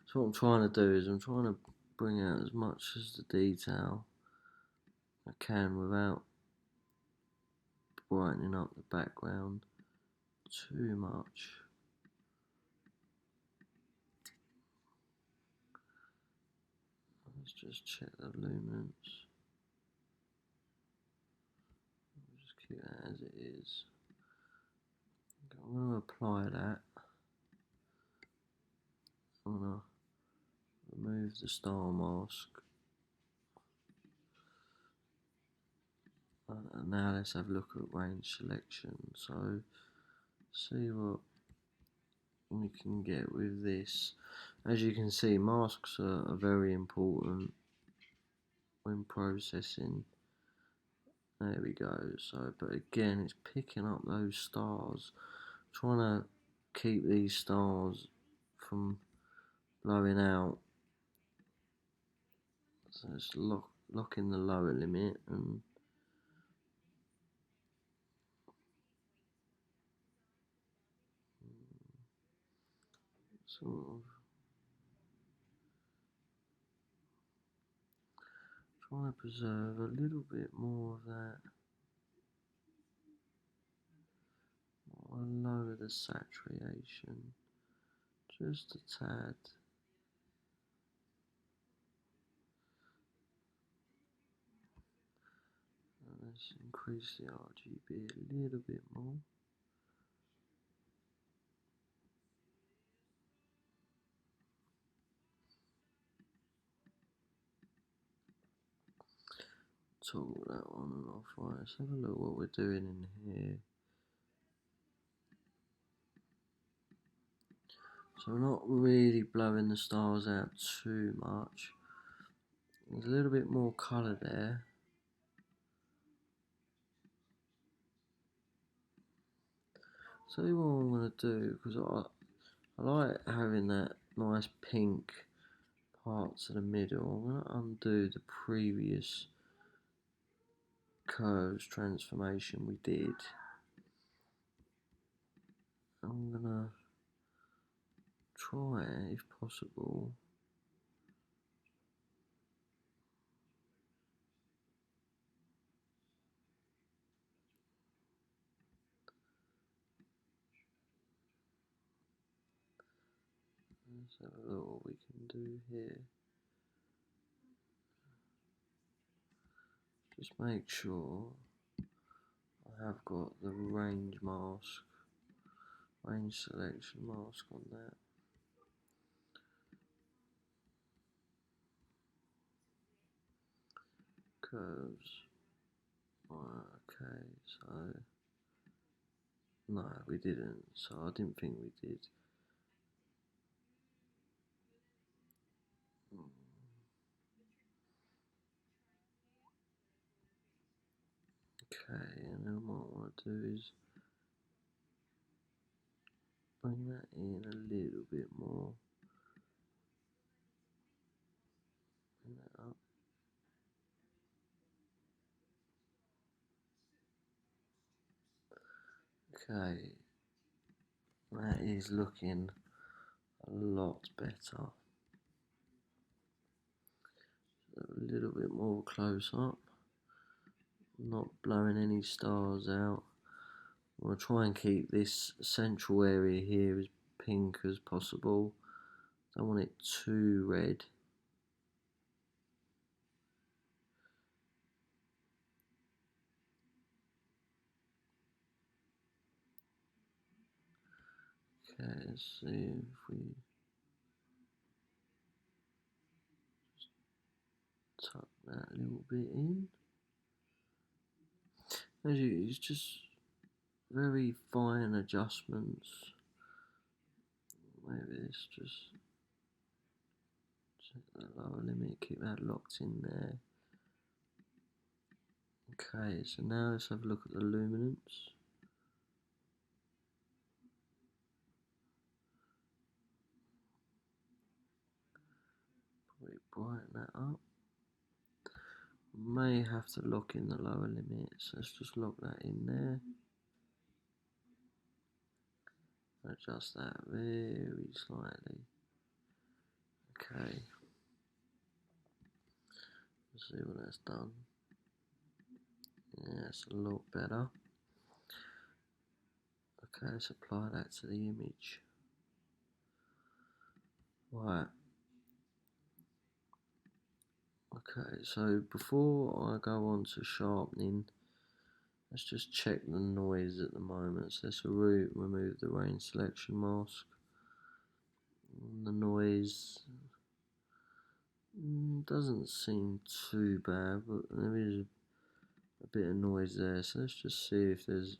So what I'm trying to do is I'm trying to bring out as much as the detail I can without brightening up the background too much. Let's just check the luminance. Just keep that as it is. Okay, I'm going to apply that. I'm going to remove the star mask. And now let's have a look at range selection. So see what we can get with this. As you can see, masks are very important when processing. There we go. So, but again, it's picking up those stars, trying to keep these stars from blowing out. So it's locking the lower limit and sort of trying to preserve a little bit more of that. I'll lower the saturation just a tad. And let's increase the HaRGB a little bit more. Toggle that on and off. Right, let's have a look what we're doing in here. So we're not really blowing the stars out too much. There's a little bit more colour there. So what I'm going to do, because I like having that nice pink part to the middle, I'm going to undo the previous curves transformation we did. I'm going to try, if possible, Let's have a look what we can do here. Just make sure I have got the range mask, range selection mask on that. Curves. Okay, so no, we didn't. So I didn't think we did. Okay, and then what I want to do is bring that in a little bit more. Bring that up. Okay, that is looking a lot better. A little bit more close up, not blowing any stars out. We'll try and keep this central area here as pink as possible. Don't want it too red. Okay, let's see if we just tuck that a little bit in. It's just very fine adjustments. Maybe it's just check the lower limit, keep that locked in there. Okay, so now let's have a look at the luminance. Probably brighten that up. May have to lock in the lower limit, so let's just lock that in there. Adjust that very slightly. Okay. Let's see what that's done. Yeah, it's a lot better. Okay, let's apply that to the image. Right. Okay, so before I go on to sharpening, let's just check the noise at the moment. So let's remove the range selection mask. And the noise doesn't seem too bad, but there is a bit of noise there. So let's just see if there's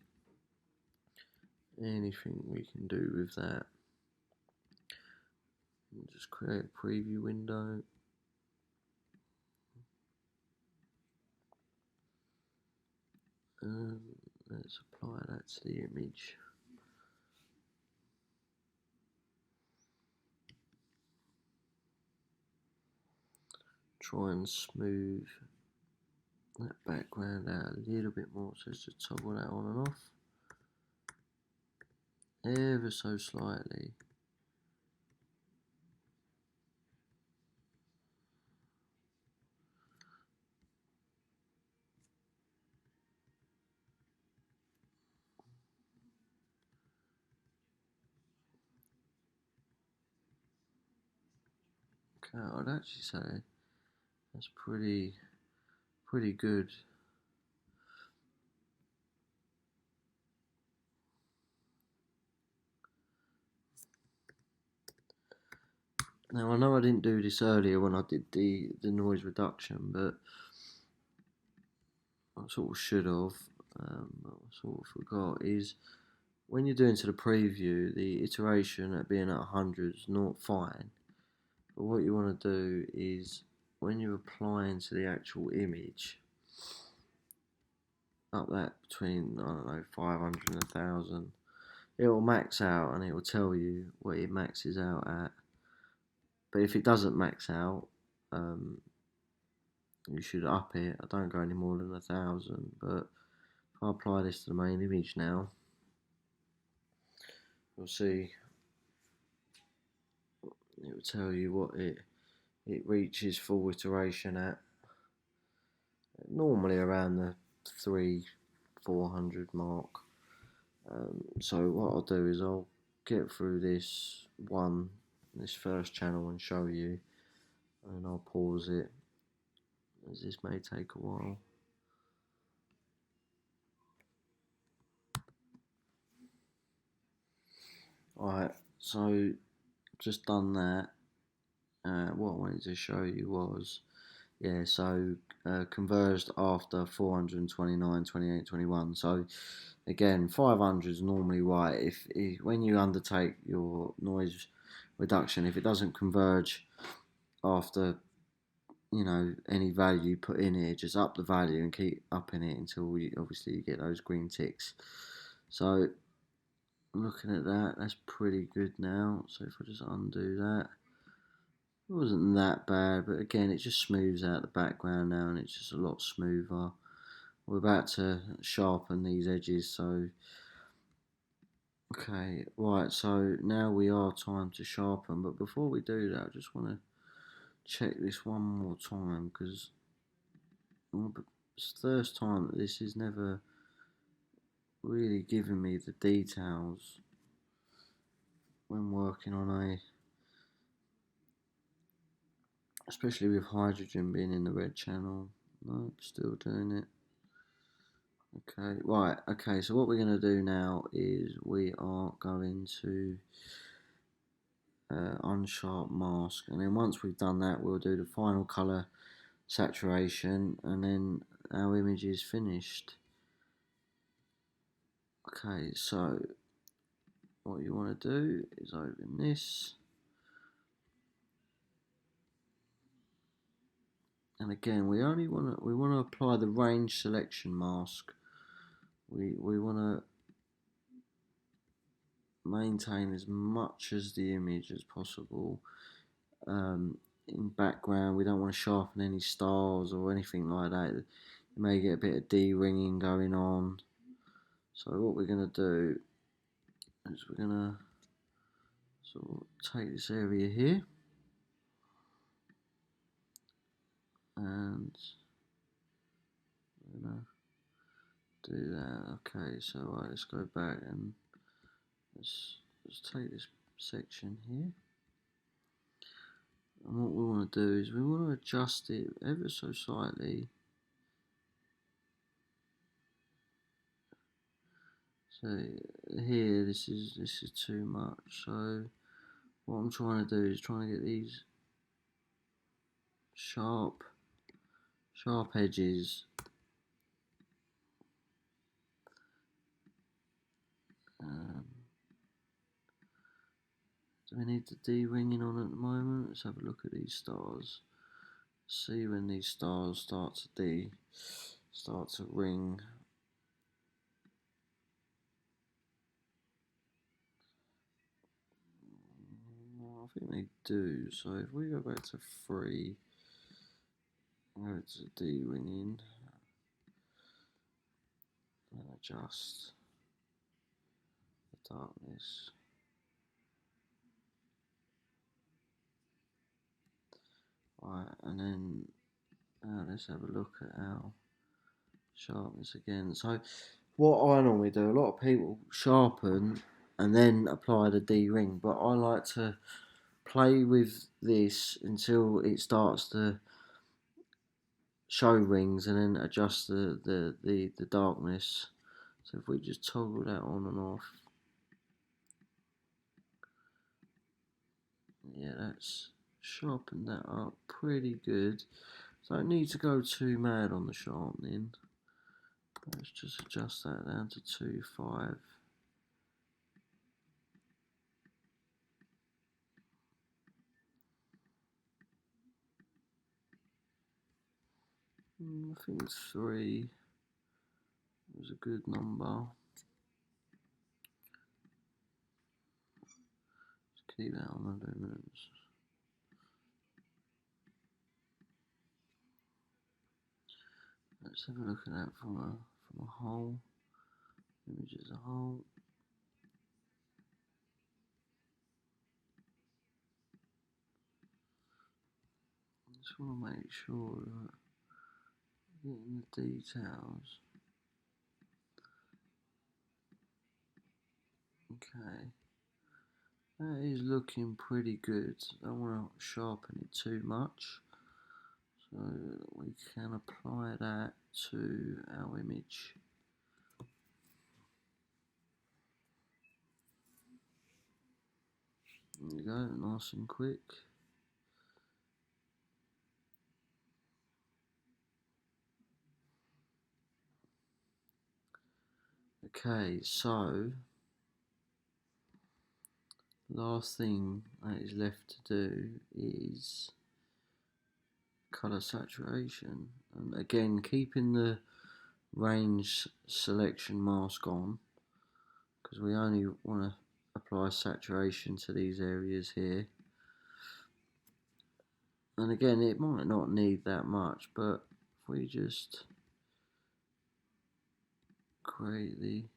anything we can do with that. We'll just create a preview window. And let's apply that to the image. Try and smooth that background out a little bit more, so let's just toggle that on and off ever so slightly. Okay, I'd actually say that's pretty good. Now I know I didn't do this earlier when I did the noise reduction, but I sort of should have. I sort of forgot is when you're doing to the preview, the iteration at being at 100 is not fine. But what you want to do is when you're applying to the actual image, up that between, I don't know, 500 and 1000, it will max out and it will tell you what it maxes out at. But if it doesn't max out, you should up it. I don't go any more than 1000, but if I apply this to the main image now, you'll see it will tell you what it reaches full iteration at. Normally around the 300-400 mark. So what I'll do is I'll get through this one this first channel and show you, and I'll pause it as this may take a while. Alright, so just done that. What I wanted to show you was, yeah, so converged after 429, 28, 21. So again, 500 is normally right. If when you undertake your noise reduction, if it doesn't converge after, you know, any value you put in it, just up the value and keep upping it until obviously you get those green ticks. So looking at that, that's pretty good now. So if I just undo that, it wasn't that bad, but again, it just smooths out the background now, and it's just a lot smoother. We're about to sharpen these edges, so okay, right, so now we are time to sharpen, but before we do that, I just want to check this one more time, because it's the first time that this is never really giving me the details when working on especially with hydrogen being in the red channel. Nope, still doing it. Okay, right, okay, so what we're going to do now is we are going to unsharp mask, and then once we've done that, we'll do the final colour saturation, and then our image is finished. Okay, so what you want to do is open this, and again we want to apply the range selection mask. We want to maintain as much as the image as possible. In background, we don't want to sharpen any stars or anything like that. You may get a bit of de-ringing going on. So what we're going to do is we're going to sort of take this area here, and we're going to do that. Okay, so right, let's go back and let's take this section here. And what we want to do is we want to adjust it ever so slightly. So here, this is too much. So what I'm trying to do is trying to get these sharp edges. Do we need the de-ringing on at the moment? Let's have a look at these stars. See when these stars start to ring. I think they do. So if we go back to 3, go to de-ringing and adjust the darkness. Right, and then let's have a look at our sharpness again. So what I normally do, a lot of people sharpen and then apply the D-ring, but I like to play with this until it starts to show rings and then adjust the darkness. So if we just toggle that on and off, yeah, that's sharpened that up pretty good. Don't need to go too mad on the sharpening. Let's just adjust that down to 2.5. I think 3 was a good number. Let's keep that on the luminance. Let's have a look at that from a whole image as a whole. Just want to make sure that we're getting the details. Okay, That is looking pretty good. Don't want to sharpen it too much. So we can apply that to our image. There you go, nice and quick. Okay, so last thing that is left to do is color saturation, and again keeping the range selection mask on, because we only want to apply saturation to these areas here. And again, it might not need that much, but if we just create the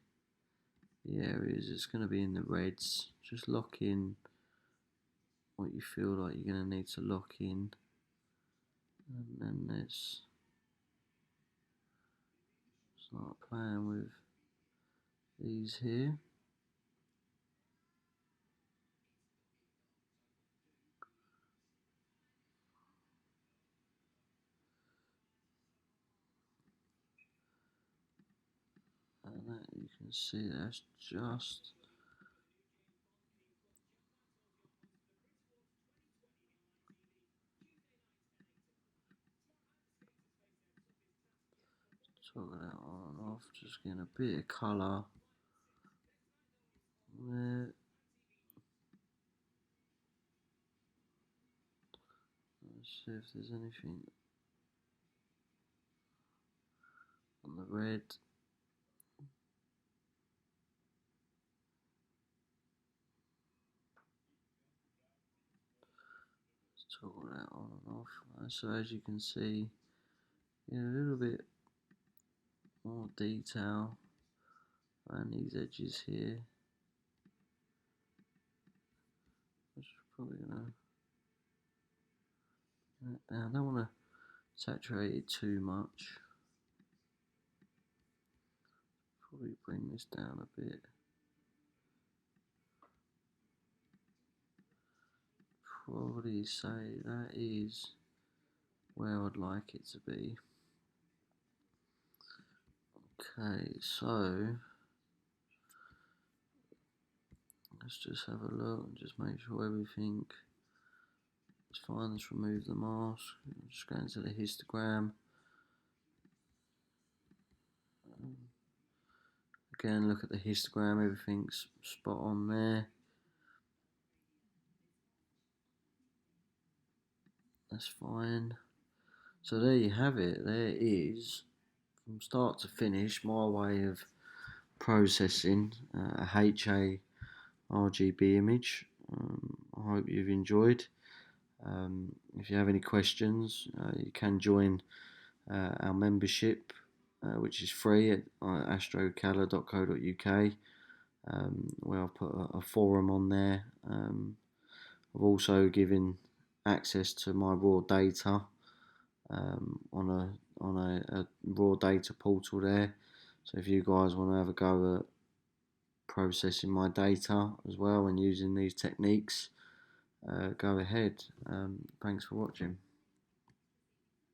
areas, it's going to be in the reds. Just lock in what you feel like you're going to need to lock in, and then let's start playing with these here. And that, you can see that's just toggle that on and off, just getting a bit of colour there. Let's see if there's anything on the red. Let's toggle that on and off. So as you can see, a little bit more detail around these edges here. Which is probably gonna I don't want to saturate it too much. Probably bring this down a bit. Probably say that is where I'd like it to be. Okay, so let's just have a look and just make sure everything is fine. Let's remove the mask. Just go into the histogram. Again, look at the histogram, everything's spot on there. That's fine. So there you have it. There is, from start to finish, my way of processing a HaRGB image. I hope you've enjoyed. If you have any questions, you can join our membership, which is free at astrocala.co.uk, where I've put a forum on there. I've also given access to my raw data on a raw data portal there. So if you guys want to have a go at processing my data as well and using these techniques, go ahead. Thanks for watching.